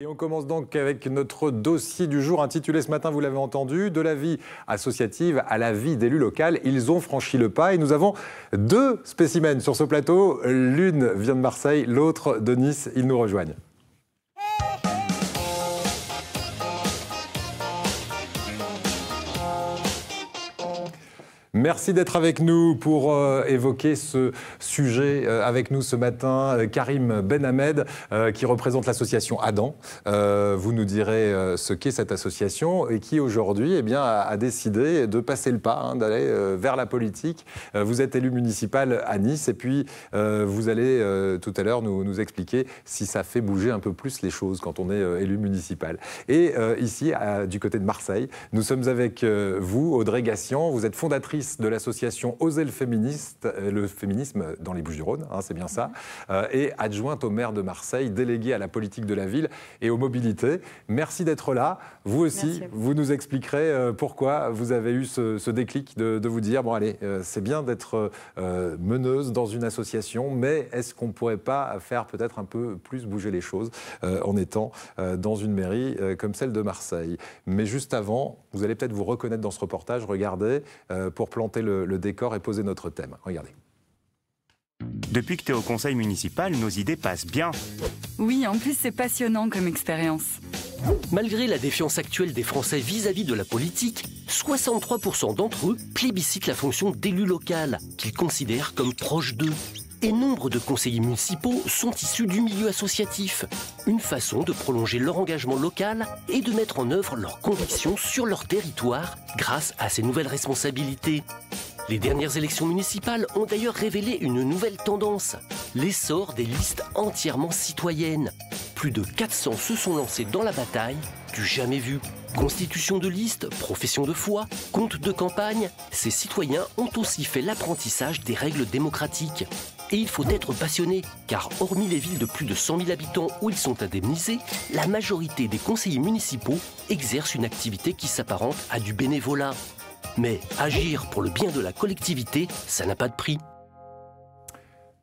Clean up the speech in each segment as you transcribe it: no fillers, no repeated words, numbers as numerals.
Et on commence donc avec notre dossier du jour intitulé ce matin, vous l'avez entendu, de la vie associative à la vie d'élu local. Ils ont franchi le pas et nous avons deux spécimens sur ce plateau. L'une vient de Marseille, l'autre de Nice. Ils nous rejoignent. Merci d'être avec nous pour évoquer ce sujet avec nous ce matin. Karim Benhamed, qui représente l'association Adam. Vous nous direz ce qu'est cette association et qui aujourd'hui a décidé de passer le pas, d'aller vers la politique. Vous êtes élu municipal à Nice et puis vous allez tout à l'heure nous expliquer si ça fait bouger un peu plus les choses quand on est élu municipal. Et ici, du côté de Marseille, nous sommes avec vous, Audrey Gassian. Vous êtes fondatrice de l'association Oser le féminisme dans les Bouches-du-Rhône, c'est bien ça, et adjointe au maire de Marseille, déléguée à la politique de la ville et aux mobilités. Merci d'être là. Vous aussi, vous nous expliquerez pourquoi vous avez eu ce déclic de vous dire, bon allez, c'est bien d'être meneuse dans une association, mais est-ce qu'on ne pourrait pas faire peut-être un peu plus bouger les choses en étant dans une mairie comme celle de Marseille. Mais juste avant, vous allez peut-être vous reconnaître dans ce reportage, regardez, pour planter le décor et poser notre thème. Regardez. Depuis que tu es au conseil municipal, nos idées passent bien. Oui, en plus c'est passionnant comme expérience. Malgré la défiance actuelle des Français vis-à-vis de la politique, 63% d'entre eux plébiscitent la fonction d'élu local, qu'ils considèrent comme proche d'eux. Et nombre de conseillers municipaux sont issus du milieu associatif. Une façon de prolonger leur engagement local et de mettre en œuvre leurs convictions sur leur territoire grâce à ces nouvelles responsabilités. Les dernières élections municipales ont d'ailleurs révélé une nouvelle tendance, l'essor des listes entièrement citoyennes. Plus de 400 se sont lancés dans la bataille du jamais vu. Constitution de liste, profession de foi, compte de campagne, ces citoyens ont aussi fait l'apprentissage des règles démocratiques. Et il faut être passionné, car hormis les villes de plus de 100 000 habitants où ils sont indemnisés, la majorité des conseillers municipaux exercent une activité qui s'apparente à du bénévolat. Mais agir pour le bien de la collectivité, ça n'a pas de prix.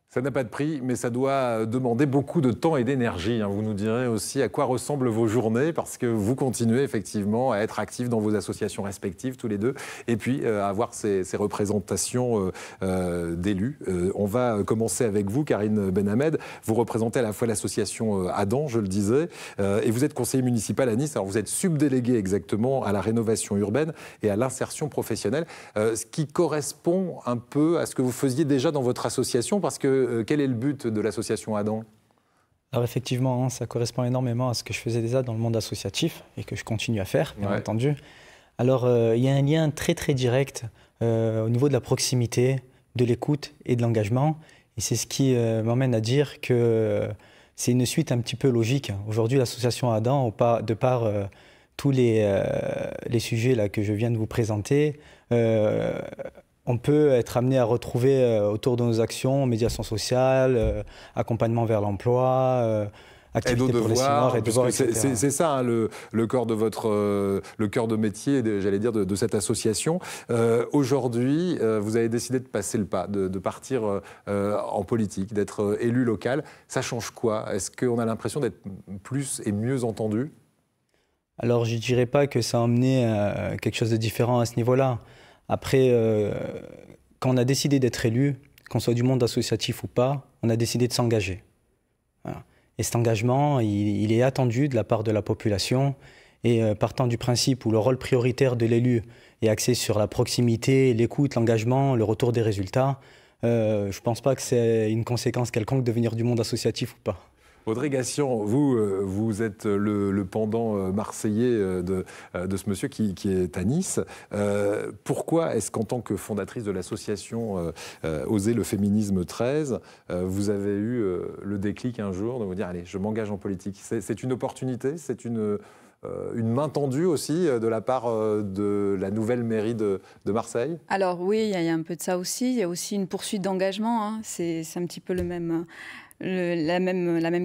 Ça n'a pas de prix, mais ça doit demander beaucoup de temps et d'énergie. Vous nous direz aussi à quoi ressemblent vos journées, parce que vous continuez effectivement à être actifs dans vos associations respectives, tous les deux, et puis à avoir ces représentations d'élus. On va commencer avec vous, Karim Benhamed. Vous représentez à la fois l'association Adam, je le disais, et vous êtes conseiller municipal à Nice. Alors vous êtes subdélégué exactement à la rénovation urbaine et à l'insertion professionnelle, ce qui correspond un peu à ce que vous faisiez déjà dans votre association, parce que quel est le but de l'association Adam ? Alors effectivement, ça correspond énormément à ce que je faisais déjà dans le monde associatif et que je continue à faire, bien entendu. Alors il y a un lien très très direct au niveau de la proximité, de l'écoute et de l'engagement. Et c'est ce qui m'emmène à dire que c'est une suite un petit peu logique. Aujourd'hui, l'association Adam, de par tous les sujets là, que je viens de vous présenter, on peut être amené à retrouver autour de nos actions, médiation sociale, accompagnement vers l'emploi, activités pour les seniors, devoirs, etc. C'est ça le cœur de le cœur de métier, j'allais dire, de cette association. Aujourd'hui, vous avez décidé de passer le pas, de partir en politique, d'être élu local. Ça change quoi? Est-ce qu'on a l'impression d'être plus et mieux entendu? Alors, je ne dirais pas que ça a amené quelque chose de différent à ce niveau-là. Après, quand on a décidé d'être élu, qu'on soit du monde associatif ou pas, on a décidé de s'engager. Voilà. Et cet engagement, il est attendu de la part de la population. Et partant du principe où le rôle prioritaire de l'élu est axé sur la proximité, l'écoute, l'engagement, le retour des résultats, je ne pense pas que c'est une conséquence quelconque de venir du monde associatif ou pas. Audrey Gassian, vous êtes le pendant marseillais de ce monsieur qui est à Nice. Pourquoi est-ce qu'en tant que fondatrice de l'association Oser le féminisme 13, vous avez eu le déclic un jour de vous dire « Allez, je m'engage en politique ». C'est une opportunité, c'est une main tendue aussi de la part de la nouvelle mairie de Marseille? Alors oui, il y a un peu de ça aussi. Il y a aussi une poursuite d'engagement. C'est un petit peu la même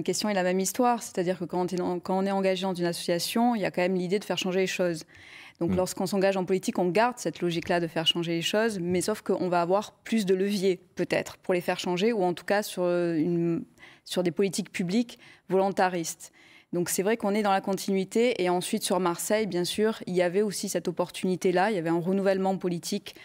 question et la même histoire. C'est-à-dire que quand on est engagé dans une association, il y a quand même l'idée de faire changer les choses. Donc lorsqu'on s'engage en politique, on garde cette logique-là de faire changer les choses, mais sauf qu'on va avoir plus de leviers peut-être pour les faire changer, ou en tout cas sur des politiques publiques volontaristes. Donc c'est vrai qu'on est dans la continuité. Et ensuite, sur Marseille, bien sûr, il y avait aussi cette opportunité-là. Il y avait un renouvellement politique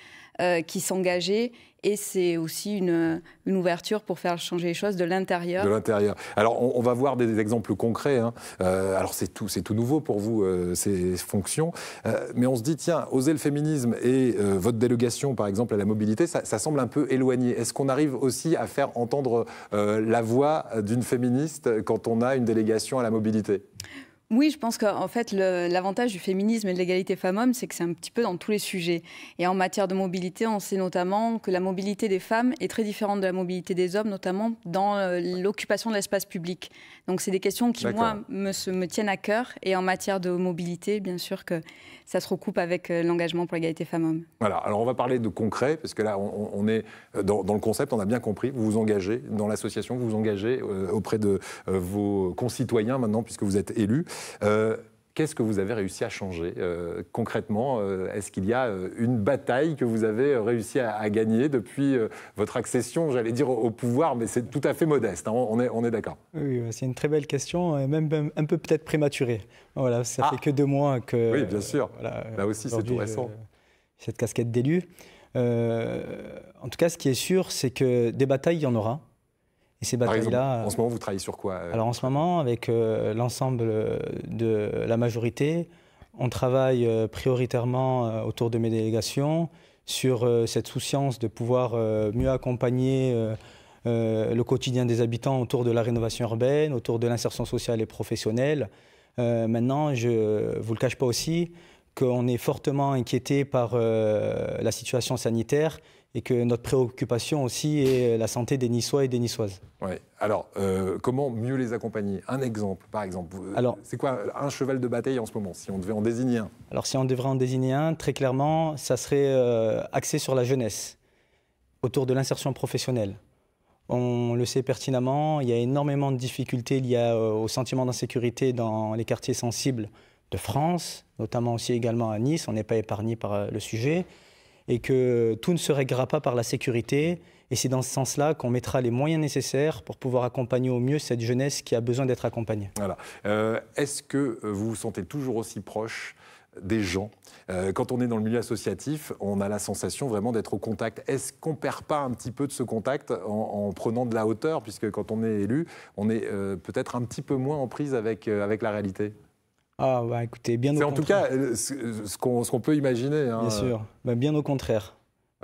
qui s'engageait. Et c'est aussi une ouverture pour faire changer les choses de l'intérieur. De l'intérieur. Alors, on va voir des exemples concrets. Hein. Alors, c'est tout nouveau pour vous, ces fonctions. Mais on se dit, tiens, oser le féminisme et votre délégation, par exemple, à la mobilité, ça semble un peu éloigné. Est-ce qu'on arrive aussi à faire entendre la voix d'une féministe quand on a une délégation à la mobilité ? Oui, je pense qu'en fait, l'avantage du féminisme et de l'égalité femmes-hommes, c'est que c'est un petit peu dans tous les sujets. Et en matière de mobilité, on sait notamment que la mobilité des femmes est très différente de la mobilité des hommes, notamment dans l'occupation de l'espace public. Donc, c'est des questions qui, moi, me tiennent à cœur. Et en matière de mobilité, bien sûr que ça se recoupe avec l'engagement pour l'égalité femmes-hommes. Voilà, alors on va parler de concret, parce que là, on est dans le concept, on a bien compris. Vous vous engagez dans l'association, vous vous engagez auprès de vos concitoyens maintenant, puisque vous êtes élus. Qu'est-ce que vous avez réussi à changer concrètement? Est-ce qu'il y a une bataille que vous avez réussi à gagner depuis votre accession, j'allais dire, au pouvoir, mais c'est tout à fait modeste, hein, on est d'accord. Oui, c'est une très belle question, et même un peu peut-être prématurée. Voilà, ça fait que 2 mois que... Oui, bien sûr. Voilà, là aussi, c'est tout récent. Cette casquette d'élu. En tout cas, ce qui est sûr, c'est que des batailles, il y en aura. Et ces batailles-là, en ce moment, vous travaillez sur quoi? Alors en ce moment, avec l'ensemble de la majorité, on travaille prioritairement autour de mes délégations sur cette souciance de pouvoir mieux accompagner le quotidien des habitants autour de la rénovation urbaine, autour de l'insertion sociale et professionnelle. Maintenant, je ne vous le cache pas aussi, qu'on est fortement inquiété par la situation sanitaire et que notre préoccupation aussi est la santé des Niçois et des Niçoises. Oui. Alors, comment mieux les accompagner? Un exemple, par exemple. C'est quoi un cheval de bataille en ce moment, si on devait en désigner un? Alors, si on devrait en désigner un, très clairement, ça serait axé sur la jeunesse, autour de l'insertion professionnelle. On le sait pertinemment, il y a énormément de difficultés liées au sentiment d'insécurité dans les quartiers sensibles de France, notamment aussi également à Nice. On n'est pas épargné par le sujet. Et que tout ne se réglera pas par la sécurité. Et c'est dans ce sens-là qu'on mettra les moyens nécessaires pour pouvoir accompagner au mieux cette jeunesse qui a besoin d'être accompagnée. Voilà. Est-ce que vous vous sentez toujours aussi proche des gens? Quand on est dans le milieu associatif, on a la sensation vraiment d'être au contact. Est-ce qu'on ne perd pas un petit peu de ce contact en prenant de la hauteur? Puisque quand on est élu, on est peut-être un petit peu moins en prise avec la réalité. Ah, bah écoutez, bien au contraire. C'est en tout cas ce qu'on peut imaginer. Hein. Bien sûr, bien au contraire.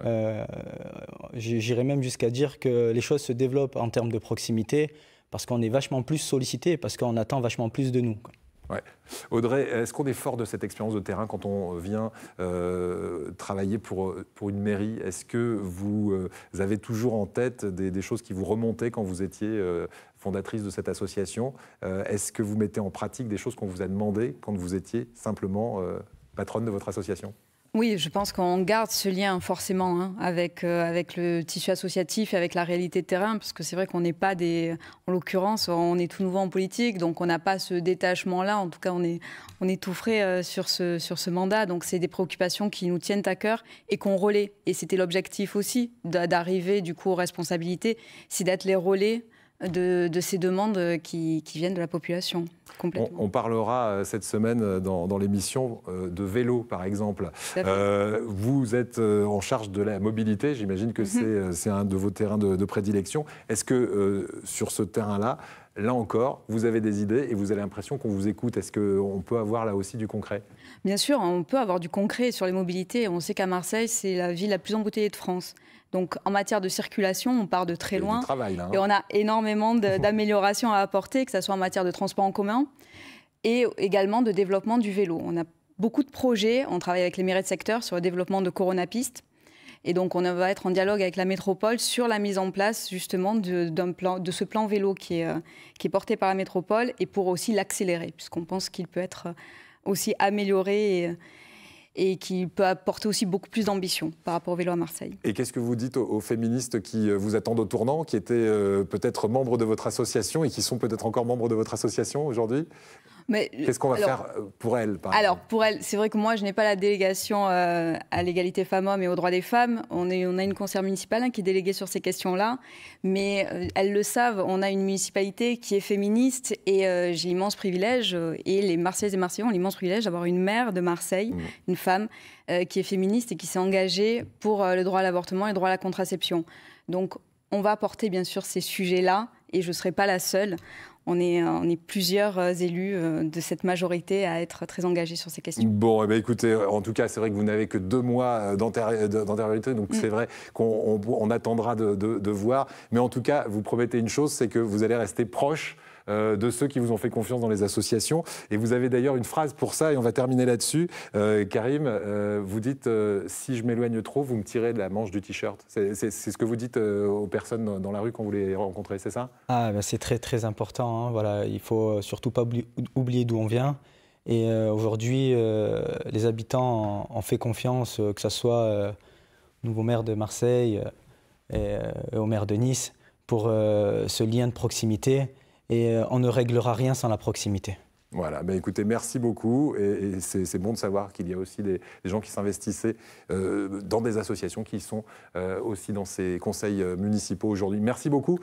Ouais. J'irais même jusqu'à dire que les choses se développent en termes de proximité parce qu'on est vachement plus sollicité, parce qu'on attend vachement plus de nous. Ouais. Audrey, est-ce qu'on est fort de cette expérience de terrain quand on vient travailler pour une mairie? Est-ce que vous avez toujours en tête des choses qui vous remontaient quand vous étiez fondatrice de cette association? Est-ce que vous mettez en pratique des choses qu'on vous a demandées quand vous étiez simplement patronne de votre association? Oui, je pense qu'on garde ce lien forcément avec le tissu associatif et avec la réalité de terrain, parce que c'est vrai qu'on n'est pas en l'occurrence, on est tout nouveau en politique, donc on n'a pas ce détachement-là. En tout cas, on est tout frais sur ce mandat. Donc c'est des préoccupations qui nous tiennent à cœur et qu'on relaie. Et c'était l'objectif aussi d'arriver du coup aux responsabilités, c'est d'être les relais de ces demandes qui viennent de la population. On parlera cette semaine dans l'émission de vélo, par exemple. Vous êtes en charge de la mobilité, j'imagine que c'est un de vos terrains de prédilection. Est-ce que sur ce terrain-là, là encore, vous avez des idées et vous avez l'impression qu'on vous écoute? Est-ce qu'on peut avoir là aussi du concret? Bien sûr, on peut avoir du concret sur les mobilités. On sait qu'à Marseille, c'est la ville la plus embouteillée de France. Donc, en matière de circulation, on part de très loin. Du travail, là, hein. Et on a énormément d'améliorations à apporter, que ce soit en matière de transport en commun et également de développement du vélo. On a beaucoup de projets. On travaille avec les mairies de secteur sur le développement de Coronapistes. Et donc, on va être en dialogue avec la métropole sur la mise en place, justement, de ce plan vélo qui est porté par la métropole et pour aussi l'accélérer, puisqu'on pense qu'il peut être aussi amélioré et qui peut apporter aussi beaucoup plus d'ambition par rapport au vélo à Marseille. Et qu'est-ce que vous dites aux féministes qui vous attendent au tournant, qui étaient peut-être membres de votre association et qui sont peut-être encore membres de votre association aujourd'hui? Qu'est-ce qu'on va faire pour elle, par exemple ? Pour elle, c'est vrai que moi, je n'ai pas la délégation à l'égalité femmes-hommes et aux droits des femmes. On a une conseillère municipale qui est déléguée sur ces questions-là. Mais elles le savent, on a une municipalité qui est féministe et j'ai l'immense privilège, et les Marseillaises et Marseillais ont l'immense privilège d'avoir une maire de Marseille, une femme, qui est féministe et qui s'est engagée pour le droit à l'avortement et le droit à la contraception. Donc, on va porter bien sûr ces sujets-là et je ne serai pas la seule. On est plusieurs élus de cette majorité à être très engagés sur ces questions. Bon, écoutez, en tout cas, c'est vrai que vous n'avez que 2 mois d'antériorité, donc c'est vrai qu'on attendra de voir. Mais en tout cas, vous promettez une chose, c'est que vous allez rester proche de ceux qui vous ont fait confiance dans les associations. Et vous avez d'ailleurs une phrase pour ça, et on va terminer là-dessus. Karim, vous dites « si je m'éloigne trop, vous me tirez de la manche du t-shirt ». C'est ce que vous dites aux personnes dans la rue quand vous les rencontrez, c'est ça ? C'est très très important. Voilà, il ne faut surtout pas oublier d'où on vient. Et aujourd'hui, les habitants ont fait confiance, que ce soit au nouveau maire de Marseille et au maire de Nice, pour ce lien de proximité. Et on ne réglera rien sans la proximité. Voilà, écoutez, merci beaucoup. Et c'est bon de savoir qu'il y a aussi des gens qui s'investissaient dans des associations qui sont aussi dans ces conseils municipaux aujourd'hui. Merci beaucoup.